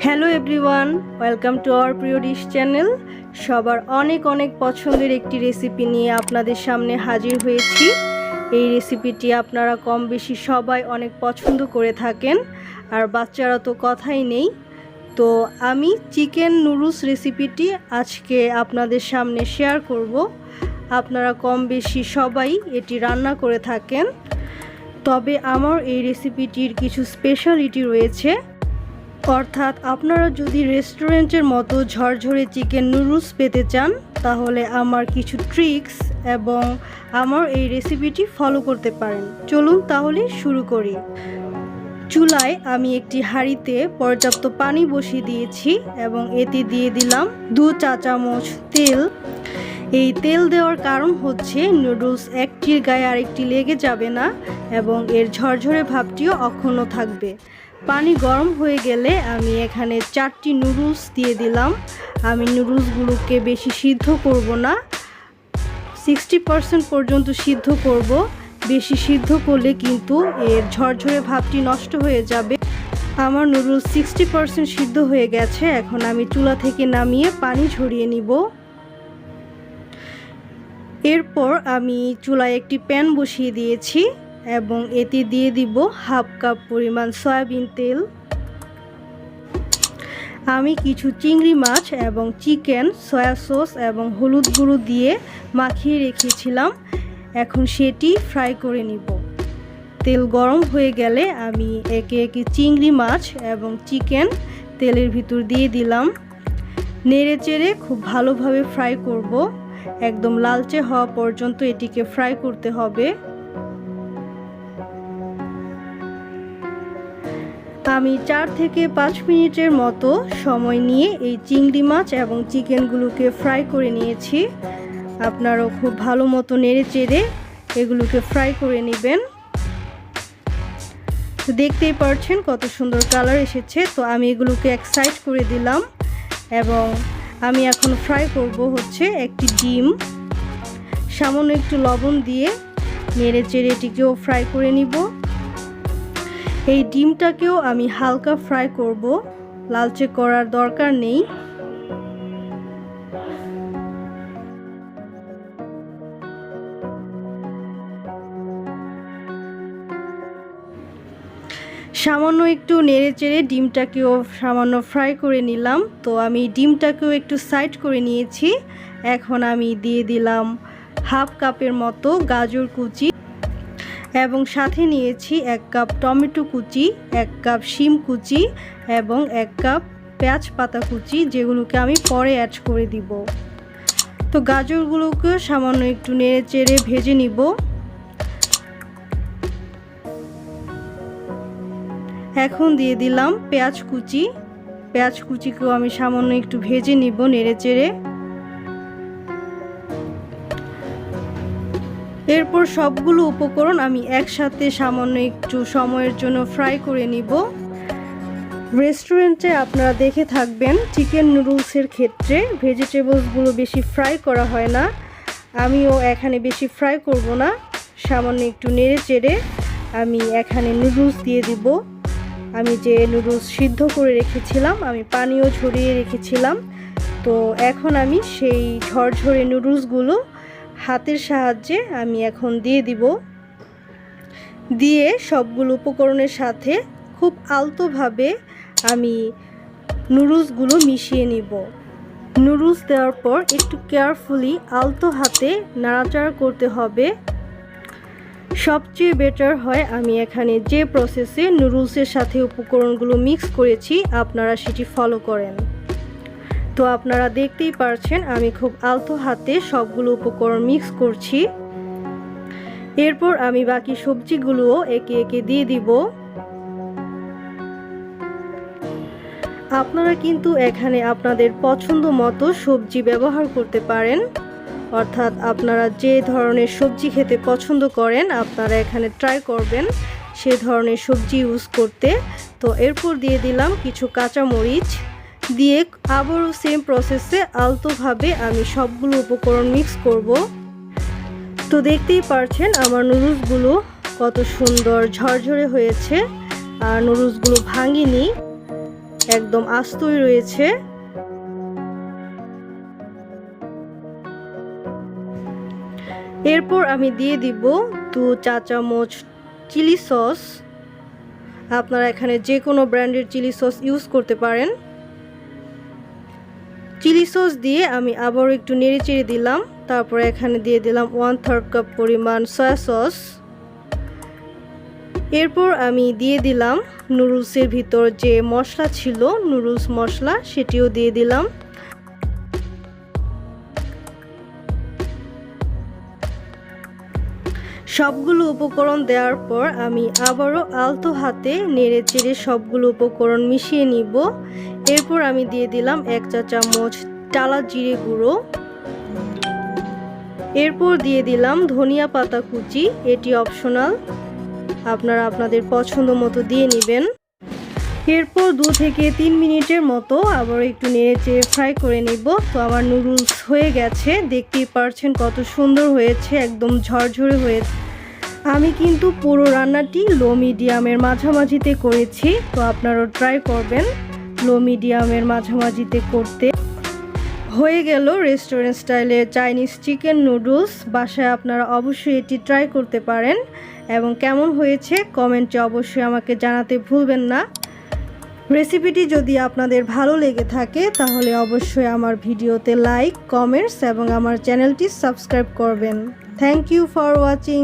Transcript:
Hello everyone, welcome to our PrioDish channel. সবার অনেক অনেক পছন্দের একটি রেসিপি নিয়ে আপনাদের সামনে হাজির হয়েছি। এই রেসিপিটি আপনারা কম বেশি সবাই অনেক পছন্দ করে থাকেন, আর বাচ্চারা তো কথাই নেই। তো আমি চিকেন নুডলস রেসিপিটি আজকে আপনাদের সামনে শেয়ার করব। আপনারা কম বেশি সবাই এটি রান্না করে থাকেন, তবে আমার এই রেসিপিটির কিছু স্পেশালিটি রয়েছে। অর্থাৎ আপনারা যদি রেস্টুরেন্টের মতো ঝরঝরে চিকেন নুডলস পেতে চান, তাহলে আমার কিছু ট্রিক্স এবং আমার এই রেসিপিটি ফলো করতে পারেন। চলুন তাহলে শুরু করি। চুলায় আমি একটি হাঁড়িতে পর্যাপ্ত পানি বসিয়ে দিয়েছি এবং এতে দিয়ে দিলাম 2 চা চামচ তেল। এই তেল দেওয়ার কারণ হচ্ছে নুডলস একটির গায়ে আরেকটি লেগে যাবে না এবং এর ঝরঝরে ভাবটিও অক্ষুণ্ণ থাকবে। পানি গরম হয়ে গেলে আমি এখানে 4টি নুডলস দিয়ে দিলাম। আমি নুডলসগুলোকে বেশি সিদ্ধ করব না, 60% পর্যন্ত সিদ্ধ করব। বেশি সিদ্ধ করলে কিন্তু এর ঝরঝরে ভাবটি নষ্ট হয়ে যাবে। আমার নুডলস 60% সিদ্ধ হয়ে গেছে। এখন আমি চুলা থেকে নামিয়ে পানি ঝরিয়ে নিব। এরপর আমি চুলায় একটি প্যান বসিয়ে দিয়েছি এবং এতে দিয়ে দিব 1/2 কাপ পরিমাণ সয়াবিন তেল। আমি কিছু চিংড়ি মাছ এবং চিকেন সয়া সস এবং হলুদ গুঁড়ো দিয়ে মাখিয়ে রেখেছিলাম, এখন সেটি ফ্রাই করে নিব। তেল গরম হয়ে গেলে আমি একে একে চিংড়ি মাছ এবং চিকেন তেলের ভিতর দিয়ে দিলাম। নেড়ে চেড়ে খুব ভালোভাবে ফ্রাই করব, একদম লালচে হওয়া পর্যন্ত এটিকে ফ্রাই করতে হবে। আমি 4 থেকে 5 মিনিটের মতো সময় নিয়ে এই চিংড়ি মাছ এবং চিকেনগুলোকে ফ্রাই করে নিয়েছি। আপনারাও খুব ভালো মতো নেড়ে চেড়ে এগুলোকে ফ্রাই করে নেবেন। তো দেখতেই পাচ্ছেন কত সুন্দর কালার এসেছে। তো আমি এগুলোকে এক সাইড করে দিলাম এবং আমি এখন ফ্রাই করব হচ্ছে একটি ডিম। সামান্য একটু লবণ দিয়ে নেড়ে চেড়ে এটিকেও ফ্রাই করে নিব। এই ডিমটাকেও আমি হালকা ফ্রাই করব, লালচে করার দরকার নেই। সামান্য একটু নেড়ে চেড়ে ডিমটাকেও সামান্য ফ্রাই করে নিলাম। তো আমি ডিমটাকেও একটু সাইড করে নিয়েছি। এখন আমি দিয়ে দিলাম 1/2 কাপের মতো গাজর কুচি এবং সাথে নিয়েছি 1 কাপ টমেটো কুচি, 1 কাপ শিম কুচি এবং 1 কাপ পেঁয়াজ পাতা কুচি, যেগুলোকে আমি পরে অ্যাড করে দিব। তো গাজরগুলোকে সামান্য একটু নেড়ে চেড়ে ভেজে নিব। এখন দিয়ে দিলাম পেঁয়াজ কুচি। পেঁয়াজ কুচিকেও আমি সামান্য একটু ভেজে নিব নেড়ে চেড়ে। এরপর সবগুলো উপকরণ আমি একসাথে সামান্য একটু সময়ের জন্য ফ্রাই করে নিব। রেস্টুরেন্টে আপনারা দেখে থাকবেন চিকেন নুডলসের ক্ষেত্রে ভেজিটেবলসগুলো বেশি ফ্রাই করা হয় না। আমিও এখানে বেশি ফ্রাই করব না, সামান্য একটু নেড়ে চেড়ে আমি এখানে নুডলস দিয়ে দিব। আমি যে নুডলস সিদ্ধ করে রেখেছিলাম, আমি পানিও ঝরিয়ে রেখেছিলাম। তো এখন আমি সেই ঝরঝরে নুডলসগুলো হাতের সাহায্যে আমি এখন দিয়ে দিব। দিয়ে সবগুলো উপকরণের সাথে খুব আলতোভাবে আমি নুডলসগুলো মিশিয়ে নিব। নুডলস দেওয়ার পর একটু কেয়ারফুলি আলতো হাতে নাড়াচাড়া করতে হবে। সবচেয়ে বেটার হয় আমি এখানে যে প্রসেসে নুডলসের সাথে উপকরণগুলো মিক্স করেছি আপনারা সেটি ফলো করেন। তো আপনারা দেখতেই পারছেন আমি খুব আলতো হাতে সবগুলো উপকরণ মিক্স করছি। এরপর আমি বাকি সবজিগুলোও একে একে দিয়ে দিব। আপনারা কিন্তু এখানে আপনাদের পছন্দ মতো সবজি ব্যবহার করতে পারেন, অর্থাৎ আপনারা যে ধরনের সবজি খেতে পছন্দ করেন আপনারা এখানে ট্রাই করবেন সে ধরনের সবজি ইউজ করতে। তো এরপর দিয়ে দিলাম কিছু কাঁচামরিচ, দিয়ে আবারও সেম প্রসেসে আলতোভাবে আমি সবগুলো উপকরণ মিক্স করব। তো দেখতেই পারছেন আমার নুডলসগুলো কত সুন্দর ঝরঝরে হয়েছে আর নুডলসগুলো ভাঙেনি। একদম আস্তই রয়েছে। এরপর আমি দিয়ে দিব 2 চা চামচ চিলি সস। আপনারা এখানে যে কোনো ব্র্যান্ডের চিলি সস ইউজ করতে পারেন। চিলি সস দিয়ে আমি আবারও একটু নেড়েচেড়ে দিলাম। তারপরে এখানে দিয়ে দিলাম 1/3 কাপ পরিমাণ সয়া সস। এরপর আমি দিয়ে দিলাম নুডলসের ভিতর যে মশলা ছিল, নুডলস মশলা, সেটিও দিয়ে দিলাম। সবগুলো উপকরণ দেওয়ার পর আমি আবারও আলতো হাতে নেড়েচেড়ে সবগুলো উপকরণ মিশিয়ে নিব। এরপর আমি দিয়ে দিলাম 1 চা চামচ টালা জিরে গুঁড়ো। এরপর দিয়ে দিলাম ধনিয়া পাতা কুচি, এটি অপশনাল, আপনারা আপনাদের পছন্দ মতো দিয়ে নেবেন। এরপর 2 থেকে 3 মিনিটের মতো আবার একটু নেড়েচেড়ে ফ্রাই করে নিব। তো আমার নুডলস হয়ে গেছে, দেখতেই পারছেন কত সুন্দর হয়েছে, একদম ঝরঝরে হয়েছে। আমি কিন্তু পুরো রান্নাটি লো মিডিয়ামের মাঝামাঝিতে করেছি, তো আপনারাও ট্রাই করবেন লো মিডিয়ামের মাঝামাঝিতে করতে। হয়ে গেল রেস্টুরেন্ট স্টাইলের চাইনিজ চিকেন নুডলস। বাসায় আপনারা অবশ্যই এটি ট্রাই করতে পারেন এবং কেমন হয়েছে কমেন্টে অবশ্যই আমাকে জানাতে ভুলবেন না। রেসিপিটি যদি আপনাদের ভালো লেগে থাকে তাহলে অবশ্যই আমার ভিডিওতে লাইক, কমেন্টস এবং আমার চ্যানেলটি সাবস্ক্রাইব করবেন। Thank you for watching.